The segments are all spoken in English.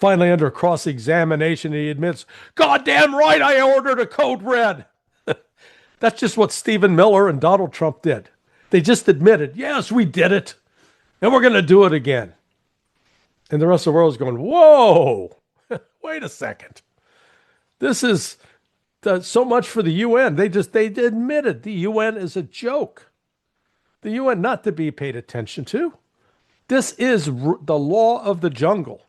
Finally, under cross-examination, he admits, "Goddamn right, I ordered a code red." That's just what Stephen Miller and Donald Trump did. They just admitted, yes, we did it, and we're going to do it again. And the rest of the world is going, whoa, wait a second. This is so much for the UN. They admitted the UN is a joke. The UN not to be paid attention to. This is the law of the jungle.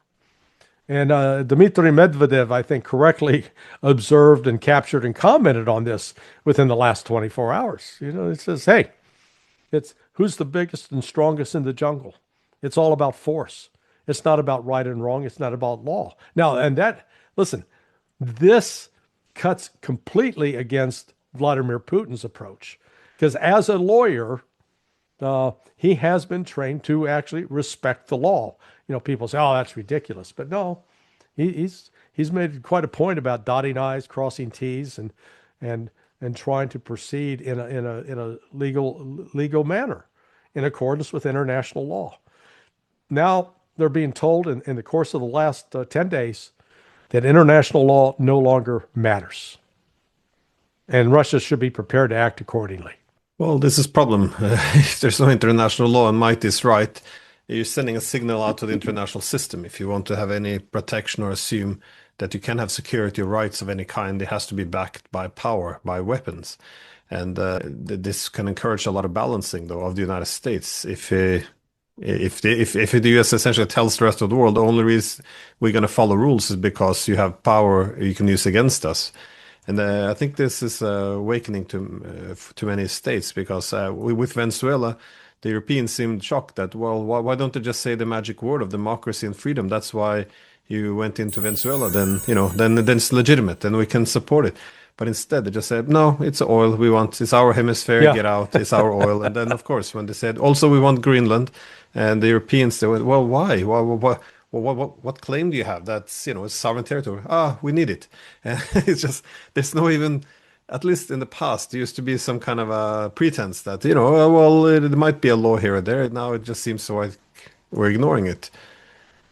And Dmitry Medvedev, I think, correctly observed and captured and commented on this within the last 24 hours. It says, hey, it's who's the biggest and strongest in the jungle. It's all about force. It's not about right and wrong. It's not about law. Now, listen, this cuts completely against Vladimir Putin's approach. Because as a lawyer, he has been trained to actually respect the law. People say, "Oh, that's ridiculous," but no, he's made quite a point about dotting I's, crossing T's, and trying to proceed in a legal manner, in accordance with international law. Now they're being told in the course of the last 10 days that international law no longer matters, and Russia should be prepared to act accordingly. Well, this is a problem. If there's no international law and might is right, you're sending a signal out to the international system. If you want to have any protection or assume that you can have security or rights of any kind, it has to be backed by power, by weapons. And this can encourage a lot of balancing, though, of the United States. If the US essentially tells the rest of the world the only reason we're going to follow rules is because you have power you can use against us. And I think this is awakening to many states, because with Venezuela, the Europeans seemed shocked that, well, why don't they just say the magic word of democracy and freedom? That's why you went into Venezuela. Then it's legitimate, and we can support it. But instead, they just said, no, it's oil we want. It's our hemisphere. Yeah. Get out. It's our oil. And then, of course, when they said, also, we want Greenland, and the Europeans, they went, well, why? What claim do you have? That's, it's sovereign territory. We need it. And it's just, there's no even, at least in the past, there used to be some kind of a pretense that, well, it might be a law here or there. Now it just seems so like we're ignoring it.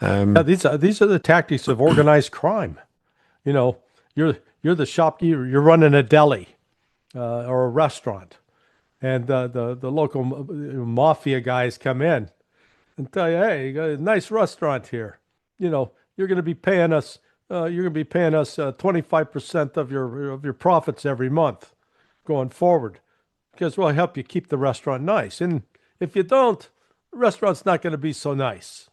These are the tactics of organized crime. You're the shopkeeper, you're running a deli or a restaurant, and the local mafia guys come in and tell you, hey, you got a nice restaurant here. You're going to be paying us. You're going to be paying us 25% of your profits every month going forward, because we'll help you keep the restaurant nice. And if you don't, the restaurant's not going to be so nice.